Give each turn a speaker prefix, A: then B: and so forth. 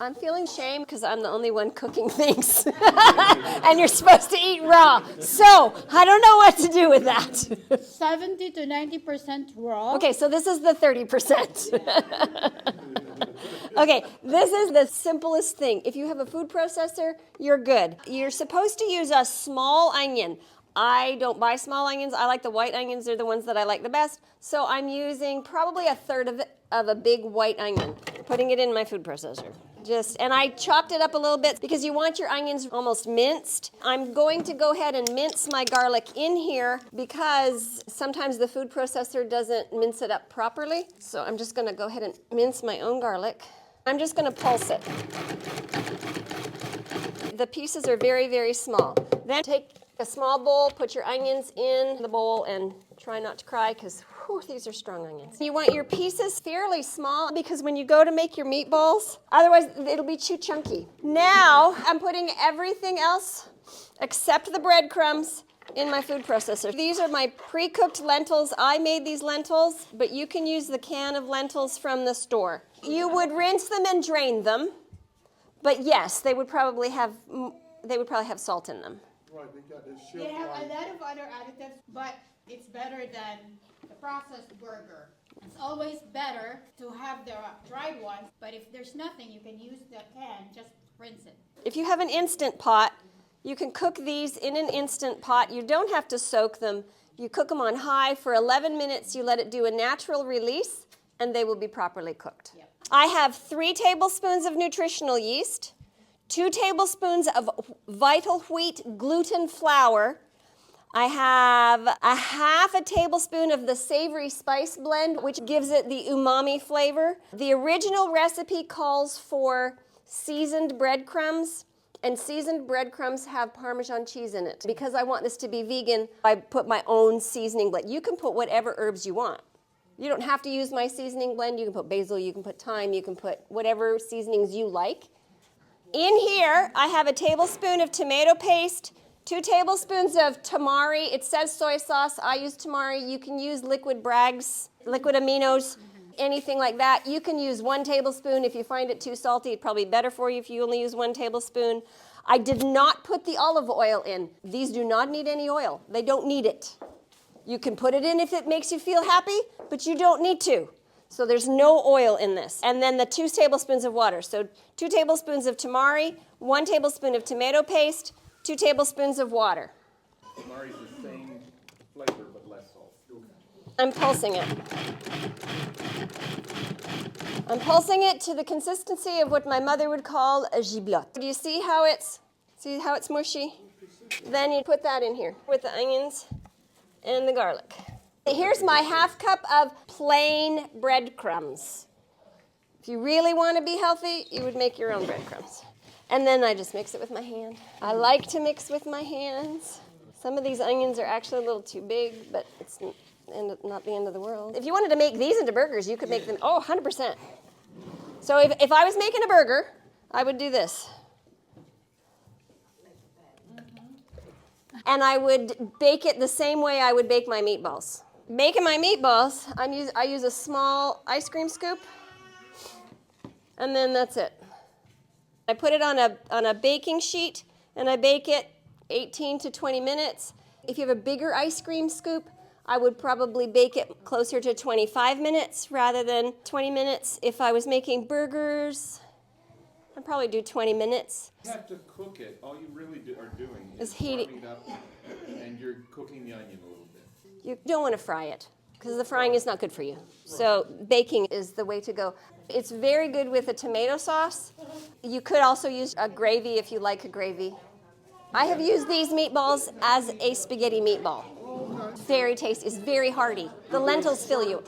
A: I'm feeling shame because I'm the only one cooking things. And you're supposed to eat raw. So I don't know what to do with that.
B: 70 to 90% raw.
A: Okay, so this is the 30%. Okay, this is the simplest thing. If you have a food processor, you're good. You're supposed to use a small onion. I don't buy small onions. I like the white onions. They're the ones that I like the best. So I'm using probably a third of a big white onion, putting it in my food processor. And I chopped it up a little bit because you want your onions almost minced. I'm going to go ahead and mince my garlic in here because sometimes the food processor doesn't mince it up properly. So I'm just going to go ahead and mince my own garlic. I'm just going to pulse it. The pieces are very, very small. Then take a small bowl, put your onions in the bowl, and try not to cry because these are strong onions. You want your pieces fairly small because when you go to make your meatballs, otherwise it'll be too chunky. Now I'm putting everything else except the breadcrumbs in my food processor. These are my pre-cooked lentils. I made these lentils, but you can use the can of lentils from the store. You would rinse them and drain them, but yes, they would probably have salt in them.
C: Right,
B: They have a lot of other additives, but it's better than the processed burger. It's always better to have the dried ones, but if there's nothing, you can use the can, just rinse it.
A: If you have an Instant Pot, you can cook these in an Instant Pot. You don't have to soak them. You cook them on high for 11 minutes. You let it do a natural release, and they will be properly cooked. Yep. I have 3 tablespoons of nutritional yeast, 2 tablespoons of Vital Wheat gluten flour. I have a half a tablespoon of the savory spice blend, which gives it the umami flavor. The original recipe calls for seasoned breadcrumbs, and seasoned breadcrumbs have Parmesan cheese in it. Because I want this to be vegan, I put my own seasoning blend. You can put whatever herbs you want. You don't have to use my seasoning blend. You can put basil, you can put thyme, you can put whatever seasonings you like. In here, I have a tablespoon of tomato paste, 2 tablespoons of tamari. It says soy sauce. I use tamari. You can use liquid Bragg's, liquid aminos, anything like that. You can use 1 tablespoon. If you find it too salty, it's probably better for you if you only use 1 tablespoon. I did not put the olive oil in. These do not need any oil. They don't need it. You can put it in if it makes you feel happy, but you don't need to. So there's no oil in this. And then the 2 tablespoons of water. So 2 tablespoons of tamari, 1 tablespoon of tomato paste, 2 tablespoons of water.
C: Tamari's the same flavor but less salt.
A: I'm pulsing it. I'm pulsing it to the consistency of what my mother would call a giblotte. Do you see how it's mushy? Then you put that in here with the onions and the garlic. Here's my half cup of plain breadcrumbs. If you really want to be healthy, you would make your own breadcrumbs. And then I just mix it with my hand. I like to mix with my hands. Some of these onions are actually a little too big, but it's not the end of the world. If you wanted to make these into burgers, you could make them, 100%. So if I was making a burger, I would do this. And I would bake it the same way I would bake my meatballs. Making my meatballs, I use a small ice cream scoop, and then that's it. I put it on a baking sheet, and I bake it 18 to 20 minutes. If you have a bigger ice cream scoop, I would probably bake it closer to 25 minutes rather than 20 minutes. If I was making burgers, I'd probably do 20 minutes.
C: You have to cook it. All you really are doing
A: Is
C: is
A: heating
C: warming it up, and you're cooking the onion a little bit.
A: You don't want to fry it because the frying is not good for you. So baking is the way to go. It's very good with a tomato sauce. You could also use a gravy if you like a gravy. I have used these meatballs as a spaghetti meatball. Very tasty. It's very hearty. The lentils fill you.